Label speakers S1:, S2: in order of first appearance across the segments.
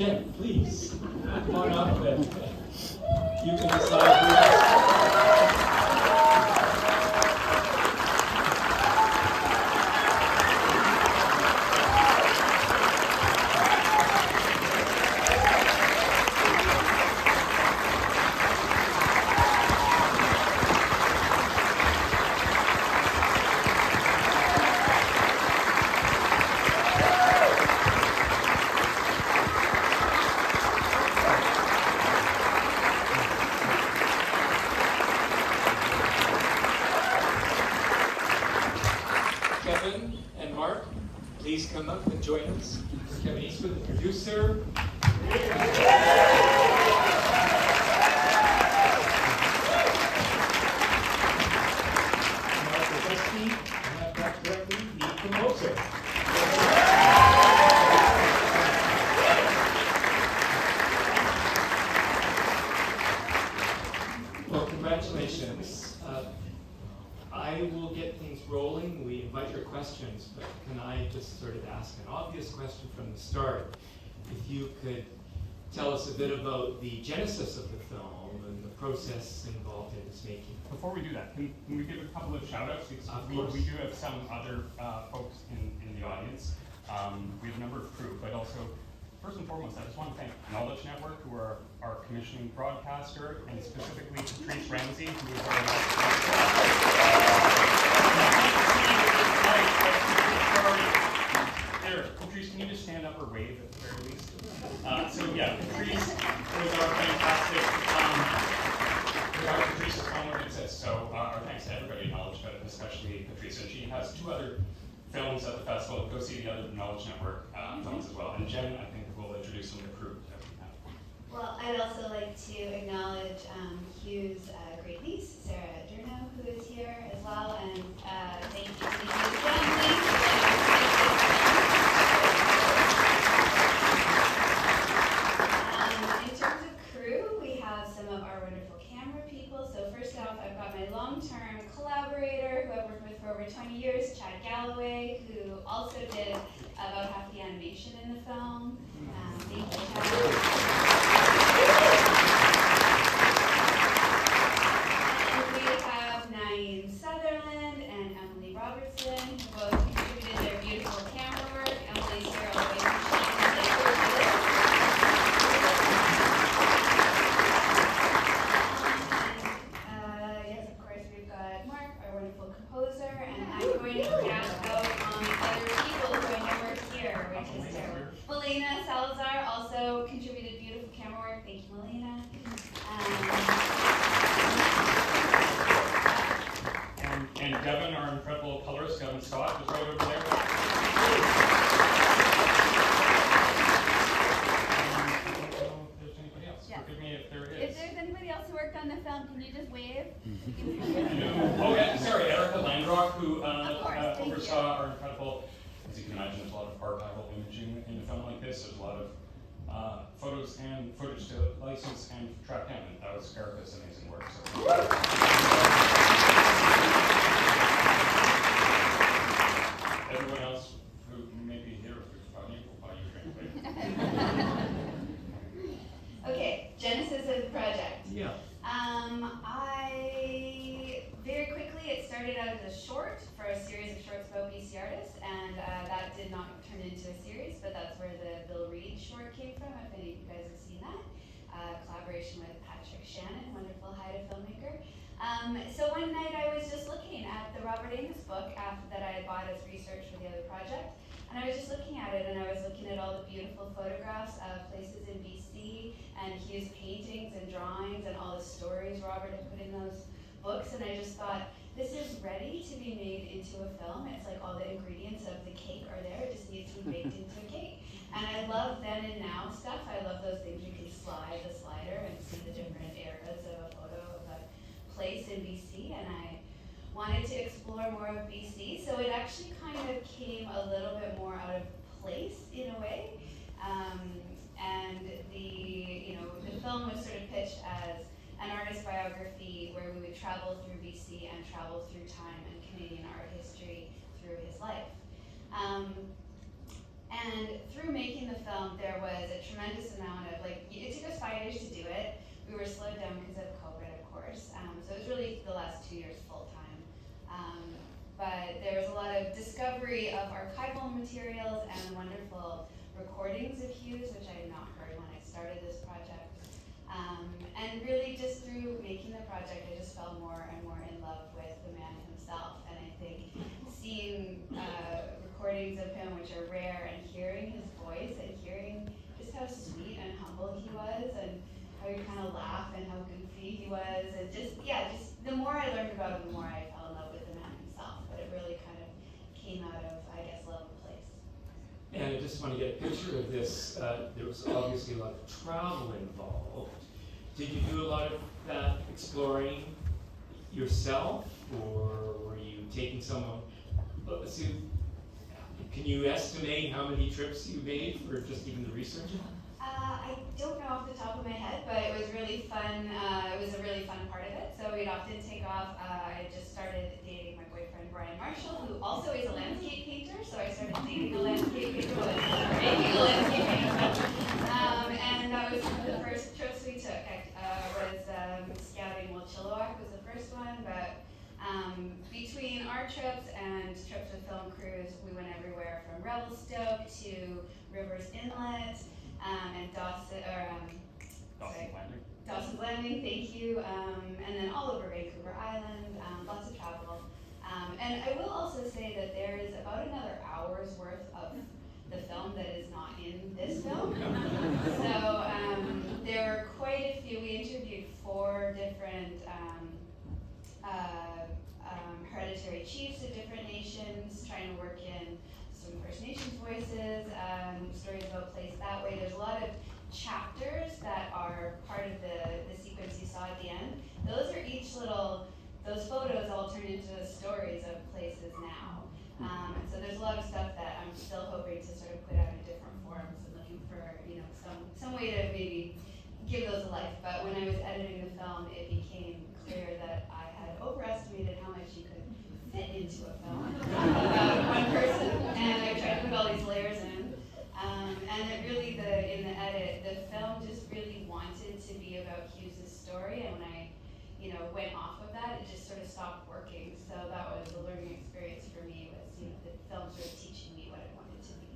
S1: Jen, please, come on up and you can decide who Kevin and Mark, please come up and join us. Kevin Eastwood, the producer. Mark Wachowski, and I've got correctly, the composer. Well, congratulations. I will get things rolling. We invite your questions, but can I just sort of ask an obvious question from the start? If you could tell us a bit about the genesis of the film and the process involved in its making.
S2: Before we do that, can we give a couple of shout outs? Because
S1: Of
S2: we
S1: course.
S2: do have some other folks in the audience. We have a number of crew, but also, first and foremost, I just want to thank Knowledge Network, who are our commissioning broadcaster, and specifically Patrice Ramsey, who is There, Patrice, can you just stand up or wave at the very least? So yeah, Patrice was our fantastic, Patrice is no longer exists, so our thanks to everybody at Knowledge, but especially Patrice. And she has 2 other films at the festival. Go see the other Knowledge Network films as well. And Jen, I think, will introduce some of the crew that we have.
S3: Well, I'd also like to acknowledge Hughes' great niece, Sarah Durno, who is here as well, and thank you to the Hughes family. In terms of crew, we have some of our wonderful camera people. So first off, I've got my long-term collaborator, who I've worked with for over 20 years, Chad Galloway, who also did about half the animation in the film. Thank you, Chad. And we have Naeem Sutherland and Emily Robertson, who both contributed their beautiful camera work. Emily's here all the way from yes, of course, we've got Mark, our wonderful composer, and I'm going to cast out on other people who I know work here, which is terrible. Melina Salazar also contributed beautiful camera work. Thank you, Melina.
S2: And Devin, our incredible colorist, Devin Scott, is right over there. I don't know if there's anybody else.
S4: Yeah.
S2: Forgive me if there
S4: If
S2: is.
S4: there's anybody else who worked on the film, can you just wave?
S2: Oh yeah, sorry, Erica Landrock, who
S4: Of course, thank you.
S2: oversaw our incredible, as you can imagine, there's a lot of archival imaging in a film like this. There's a lot of photos and footage to license and track down, and that was Erica's amazing work. So. Everyone else who may be here, if you're funny, will buy you a drink later.
S3: Okay, genesis of the project.
S1: Yeah.
S3: I very quickly, it started out as a short for a series of shorts about BC artists, and that did not turn into a series, but that's where the Bill Reed short came from, if any of you guys have seen that. Collaboration with Patrick Shannon, wonderful Haida filmmaker. So one night I was just looking at the Robert Amos book after that I had bought as research for the other project, and I was just looking at it, and I was looking at all the beautiful photographs of places in BC, and Hughes paintings and drawings, and all the stories Robert had put in those books, and I just thought, this is ready to be made into a film. It's like all the ingredients of the cake are there, it just needs to be baked into a cake. And I love then and now stuff. I love those things you can slide the slider and see the different eras of a photo of a place in BC, and I wanted to explore more of BC, so it actually kind of came a little bit more out of place in a way. And the film was sort of pitched as an artist biography where we would travel through BC and travel through time and Canadian art history through his life. And through making the film, there was a tremendous amount of, like, it took us 5 years to do it. We were slowed down because of COVID, of course. So it was really the last 2 years full time. But there was a lot of discovery of archival materials and wonderful recordings of Hughes, which I had not heard when I started this project. And really just through making the project, I just fell more and more in love with the man himself. And I think seeing recordings of him, which are rare, and hearing his voice and hearing just how sweet and humble he was, and how he kind of laughed and how goofy he was, and just the more I learned about him, the more I fell in love with the man himself. But it really kind of came out of, I guess, love of place.
S1: And I just want to get a picture of this. There was obviously a lot of travel involved. Did you do a lot of that exploring yourself, or were you taking someone? Can you estimate how many trips you made for just even the research?
S3: I don't know off the top of my head, but it was really fun. It was a really fun part of it. So we'd often take off. I just started dating my boyfriend, Brian Marshall, who also is a landscape painter. So I started dating a landscape painter while making a landscape painter. And that was one of the first trips we took. Was scouting. Well, Chilliwack was the first one, but between our trips and trips with film crews, we went everywhere from Revelstoke to Rivers Inlet. And Dawson's Landing, thank you, and then all over Vancouver Island, lots of travel. And I will also say that there is about another hour's worth of the film that is not in this film. So there were quite a few. We interviewed 4 different hereditary chiefs of different nations, trying to work in some First Nations voices, stories about place that way. There's a lot of chapters that are part of the sequence you saw at the end. Those photos all turn into stories of places now. And so there's a lot of stuff that I'm still hoping to sort of put out in different forms and looking for, some way to maybe give those a life. But when I was editing the film, it became clear that I had overestimated how much you could fit into a film about one person, and I tried to put all these layers in. And it really, in the edit, the film just really wanted to be about Hughes' story, and when I, went off of that, it just sort of stopped working. So that was a learning experience for me, was, the film sort of teaching me what I wanted to be.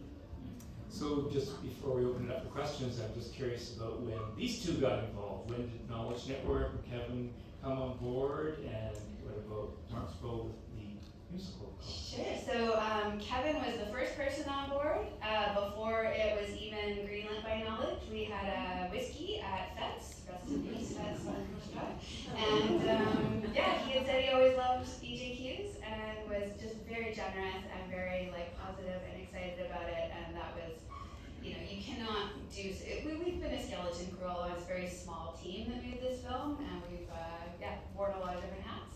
S1: So just before we open it up for questions, I'm just curious about when these two got involved. When did Knowledge Network and Kevin come on board, and what about Mark's role with the musical?
S3: Sure. So Kevin was the first person on board. Before it was even greenlit by Knowledge, we had a whiskey at Fets, rest in peace, Fets. And he had said he always loved E.J. Hughes and was just very generous and very positive and excited about it. And that was, you cannot do. We've been a skeleton crew, although it's a very small team that made this film, and we've worn a lot of different hats.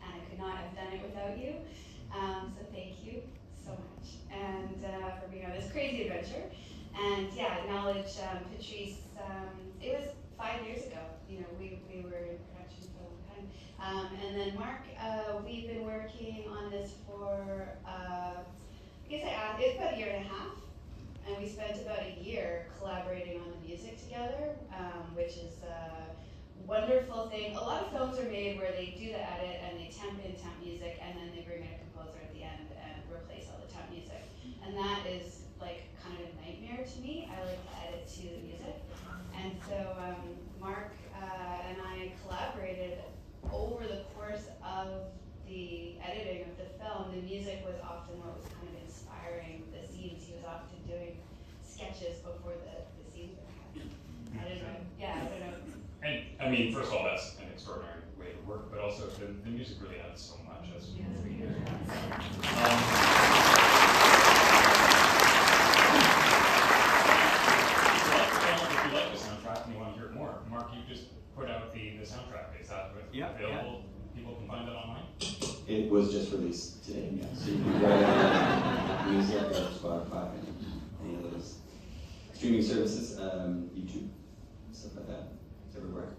S3: And I could not have done it without you. So thank you so much, and for being on this crazy adventure. And Knowledge, Patrice, it was 5 years ago. We were in production for a long time. And then Mark, we've been working on this for, it's about a year and a half. And we spent about a year collaborating on the music together, which is a wonderful thing. A lot of films are made where they do the edit and they temp in temp music, and then they bring in a composer at the end and replace all the temp music. And that is kind of a nightmare to me. I like to edit to the music. And so Mark and I collaborated over the course of the editing of the film. The music was often what was kind of inspiring the scenes. He was often doing sketches before the scenes were happening. I don't know.
S2: And I mean, first of all, that's an extraordinary way to work, but also the music really adds so much as we hear. If you like the soundtrack and you want to hear it more, Mark, you just put out the soundtrack. Is that available? People can find that online?
S5: It was just released today, yeah. So you can go to music or Spotify and any of those streaming services, YouTube, stuff like that. It's everywhere.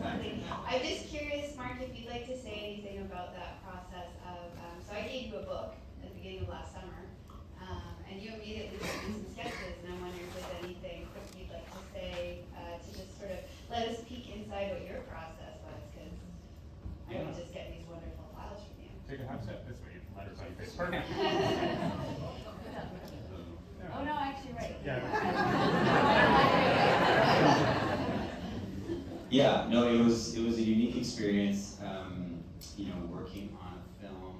S3: I'm just curious, Mark, if you'd like to say anything about that process of, so I gave you a book at the beginning of last summer, and and you immediately sent me some sketches, and I wonder if there's anything quick you'd like to say to just sort of let us peek inside what your process was, because I would just get these wonderful files from you.
S2: Take a half step this way, letters on your face. Perfect.
S4: Oh, no, actually, right.
S5: Yeah, no, it was a unique experience, working on a film.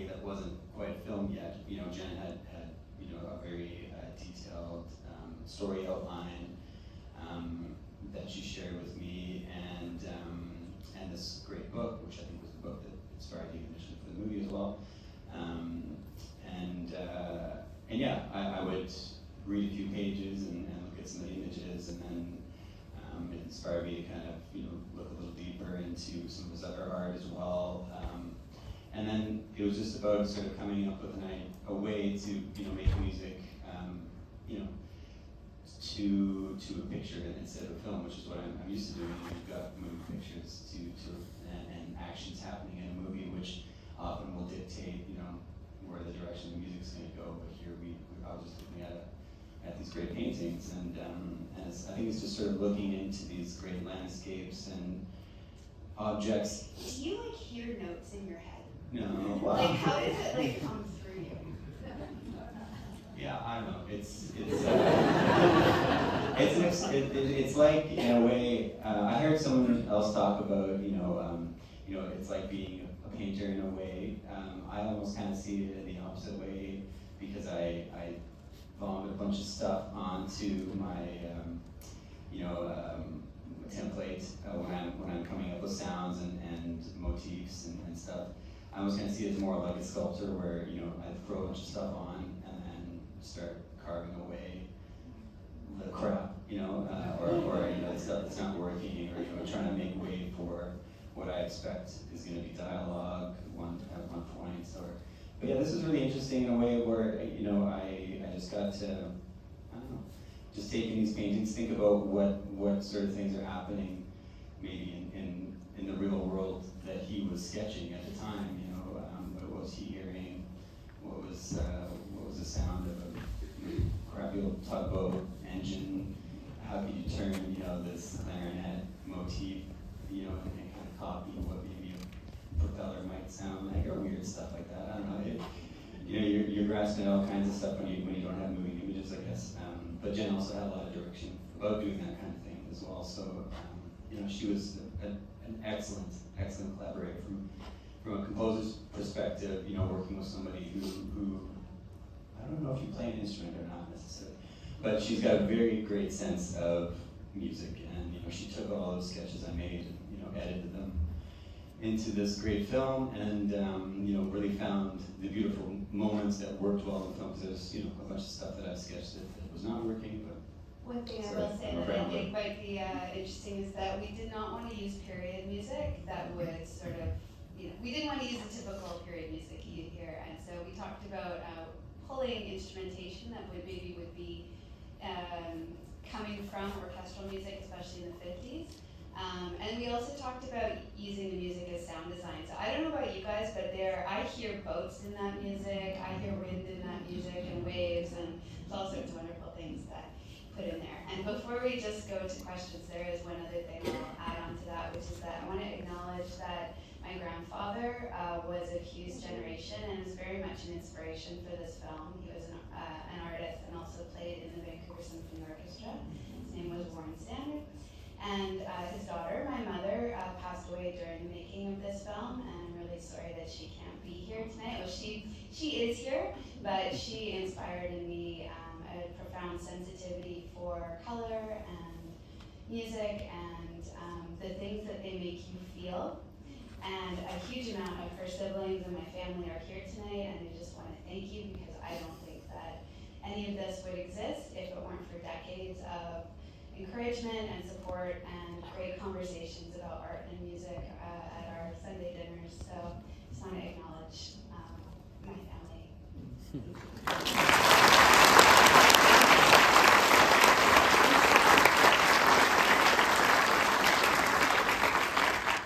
S5: That wasn't quite a film yet. Jen had a very detailed story outline that she shared with me, and this great book, which I think was the book that inspired the initially for the movie as well. And yeah, I would read a few pages and look at some of the images, and then it inspired me to kind of look a little deeper into some of his other art as well. And then it was just about sort of coming up with a way to make music to a picture instead of a film, which is what I'm used to doing. You've got moving pictures and actions happening in a movie, which often will dictate where the direction the music's going to go. But here I was just looking at these great paintings, and I think it's just sort of looking into these great landscapes and objects.
S3: Do you hear notes in your head?
S5: No, wow.
S3: How does it come through you?
S5: Yeah, I don't know. It's like, in a way, I heard someone else talk about it's like being a painter in a way. I almost kind of see it in the opposite way, because I vomit a bunch of stuff onto my template when I'm coming up with sounds and motifs and stuff. I almost kind of see it as more like a sculptor, where I throw a bunch of stuff on and then start carving away the crap, or the stuff that's not working, or trying to make way for what I expect is going to be dialogue at one point. But yeah, this is really interesting in a way where I just got to, I don't know, just taking these paintings, think about what sort of things are happening maybe in the real world that he was sketching at the time. What was he hearing? What was the sound of a crappy old tugboat engine? How could you turn this clarinet motif and kind of copy what maybe a propeller might sound like, or weird stuff like that? I don't know. You're grasping at all kinds of stuff when you don't have moving images, I guess. But Jen also had a lot of direction about doing that kind of thing as well. So she was an excellent collaborator from a composer's perspective. Working with somebody who I don't know if you play an instrument or not necessarily, but she's got a very great sense of music, and she took all those sketches I made and edited them into this great film, and really found the beautiful moments that worked well in the film, because there's a bunch of stuff that I've sketched that was not working. But
S3: one thing I will say that I think might be interesting is that we did not want to use period music that would sort of, we didn't want to use the typical period music you hear, and so we talked about pulling instrumentation that would be coming from orchestral music, especially in the 50s. And we also talked about using the music as sound design. So I don't know about you guys, but I hear boats in that music, I hear wind in that music, and waves, and there's all sorts of wonderful things that put in there. And before we just go to questions, there is one other thing I'll add on to that, which is that I want to acknowledge that my grandfather was of Hughes generation and was very much an inspiration for this film. He was an artist and also played in the Vancouver Symphony Orchestra. His name was Warren Standard. And his daughter, my mother, passed away during the making of this film, and I'm really sorry that she can't be here tonight. Well, she is here, but she inspired in me a profound sensitivity for color and music and the things that they make you feel. And a huge amount of her siblings and my family are here tonight, and I just want to thank you, because I don't think that any of this would exist if it weren't for decades of encouragement and support and great conversations about art and music at our Sunday dinners. So I just want to acknowledge my family.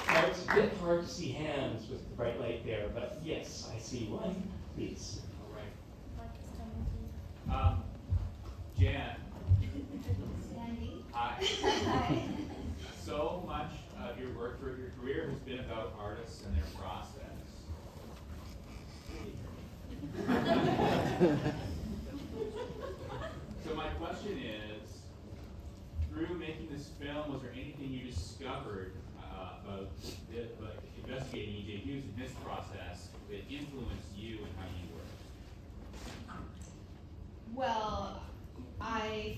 S1: Now, it's a bit hard to see hands with the bright light there, but yes, I see one. Please.
S6: All right. Jan,
S3: Sandy.
S6: hi.
S3: Hi.
S6: So much of your work through your career has been about artists and their process. So my question is, through making this film, was there anything you discovered about investigating E.J. Hughes in his process that influenced you and how you work?
S3: Well, I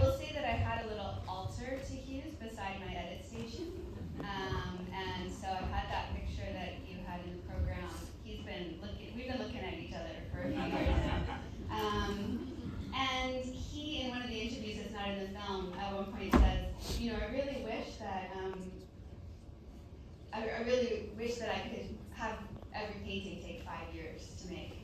S3: will say that I had a little altar to Hughes beside my edit station. And so I had that picture that you had in the program. We've been looking at each other for a few years now. And he, in one of the interviews that's not in the film, at one point says, you know, I really wish that I could have every painting take 5 years to make.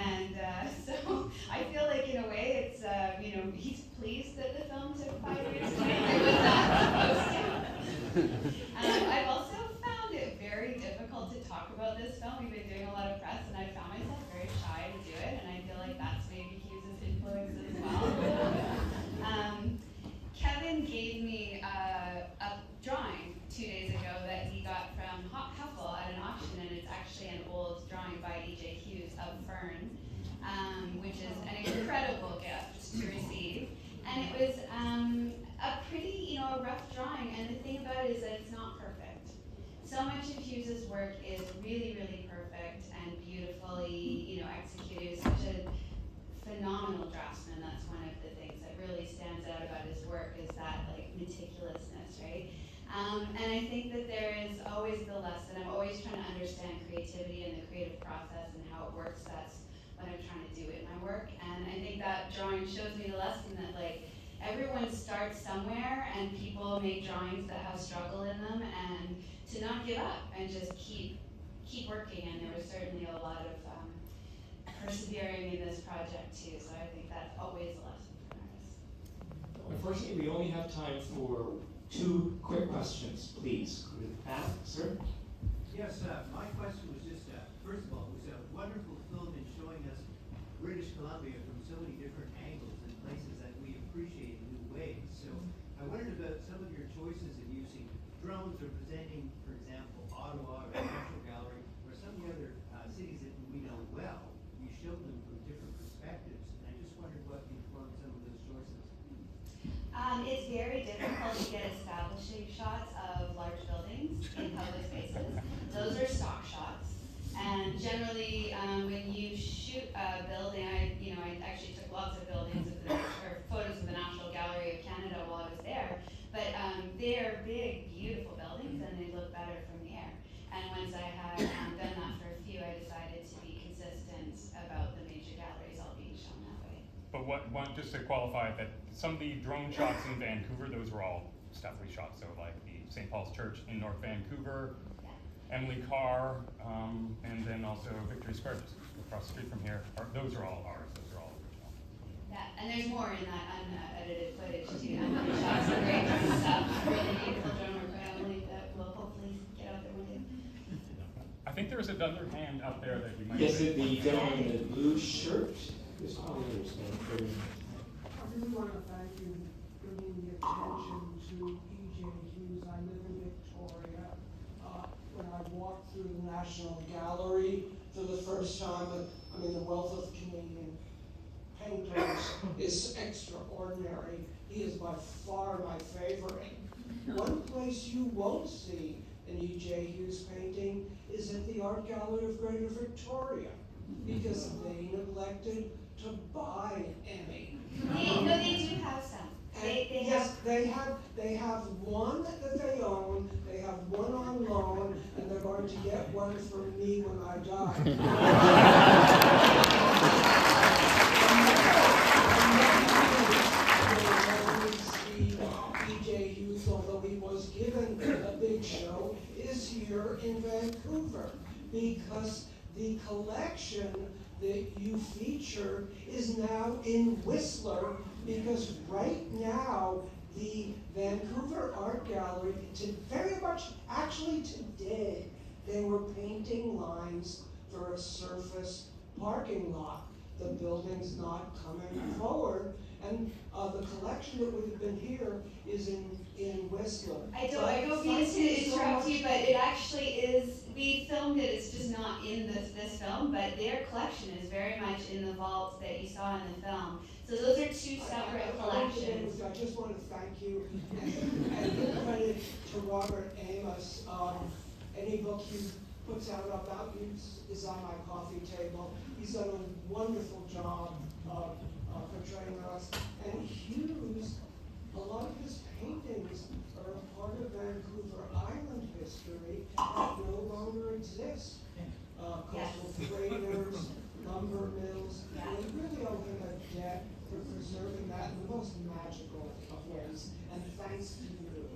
S3: And so I feel like in a way it's, you know, he's pleased that the film took 5 years to make. It was not supposed to. I've also found it very difficult to talk about this film. We've been doing a lot of press and I found myself very shy to do it, and I feel like that's maybe Hughes' influence as well. Kevin gave me a drawing 2 days ago that he got from Huffle at an auction, and it's actually an old drawing by E.J. Hughes of Fern, which is an incredible gift to receive. And it was a pretty, you know, a rough drawing, and the thing about it is that it's not perfect. So much of Hughes' work is really, really perfect and beautifully, you know, executed. He's such a phenomenal draftsman. That's one of the things that really stands out about his work, is that like meticulousness, right? And I think that there is always the lesson. I'm always trying to understand creativity and the creative process and how it works. That's what I'm trying to do in my work. And I think that drawing shows me the lesson that like everyone starts somewhere, and people make drawings that have struggle in them, and to not give up and just keep working. And there was certainly a lot of persevering in this project too. So I think that's always a lesson for artists.
S1: Unfortunately, we only have time for 2 quick questions, please. Go to the back, sir.
S7: Yes, my question was just, first of all, it was a wonderful film in showing us British Columbia from so many different angles and places that we appreciate in new ways. So I wondered about some of your choices of using drones or presenting, for example, Ottawa or the National Gallery or some of the other cities that we know well. You showed them from different perspectives, and I just wondered what informed some of those choices.
S3: It's very difficult to get establishing shots of large buildings in public spaces. Those are stock shots. And generally, when you shoot a building, I actually took lots of buildings or photos of the National Gallery of Canada while I was there. But they are big, beautiful buildings, and they look better from the air. And once I had done that for a few, I decided to be consistent about the major galleries all being shown that way.
S2: But just to qualify that, some of the drone shots in Vancouver, those were all stuff we shot. So like the St. Paul's Church in North Vancouver, Emily Carr, and then also Victory Square, just across the street from here. Those are all ours. Those are all original.
S3: Yeah, and there's more in that unedited footage too. Emily shots some great stuff, really beautiful drone work by Emily that will hopefully get out there one day.
S2: I think there was another hand up there that you might.
S1: Yes, the gentleman in the blue shirt. There's probably others.
S8: I really want to thank you for bringing the attention to E.J. Hughes. I live in Victoria. When I walked through the National Gallery for the first time, I mean, the wealth of Canadian painters is extraordinary. He is by far my favorite. One place you won't see an E.J. Hughes painting is at the Art Gallery of Greater Victoria, because they neglected to buy any.
S3: No, they do have some.
S8: Yes, they have one that they own, they have one on loan, and they're going to get one from me when I die. E.J. Hughes, although he was given a big show, is here in Vancouver, because the collection that you feature is now in Whistler, because right now the Vancouver Art Gallery, very much, actually today, they were painting lines for a surface parking lot. the building's not coming forward. And the collection that would have been here is in Whistler.
S3: I
S8: So
S3: don't mean
S8: thank
S3: to
S8: you so
S3: interrupt
S8: much.
S3: you, but it actually is, we filmed it, it's just not in this film, but their collection is very much in the vault that you saw in the film. So those are two separate collections.
S8: I just wanted to thank you and give credit to Robert Amos. Any book he puts out about you is on my coffee table. He's done a wonderful job of portraying us. And Hughes, a lot of his paintings are a part of Vancouver Island history that no longer exist. Coastal freighters, lumber mills.
S3: Yeah.
S8: We really owe him a debt for preserving that in the most magical of ways. And thanks to you.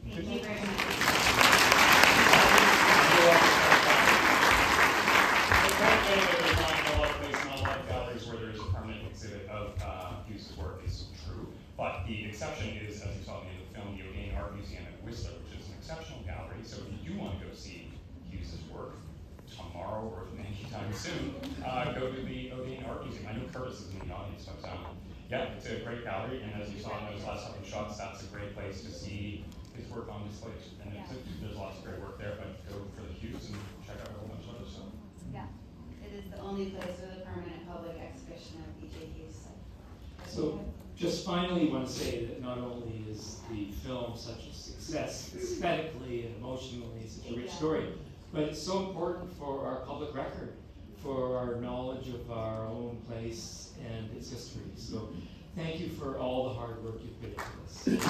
S3: Thank you very much.
S2: There's not a lot of places, not a lot of galleries where there is a permanent exhibit of Hughes' work is true. But the exception is, as you saw in the film, the O'Dane Art Museum at Whistler, which is an exceptional gallery. So if you do want to go see Hughes' work tomorrow or anytime soon, go to the O'Dane Art Museum. I know Curtis is in the audience, but yeah, it's a great gallery. And as you saw in those last couple of shots, that's a great place to see his work on display. And there's lots of great work there, but go for the Hughes and check out a whole bunch of other stuff.
S3: Yeah, it is the only place with a permanent public exhibition of E.J. Hughes.
S1: So just finally want to say that not only is the film such a success aesthetically and emotionally, such a rich story, but it's so important for our public record, for our knowledge of our own place and its history. So thank you for all the hard work you've put into this.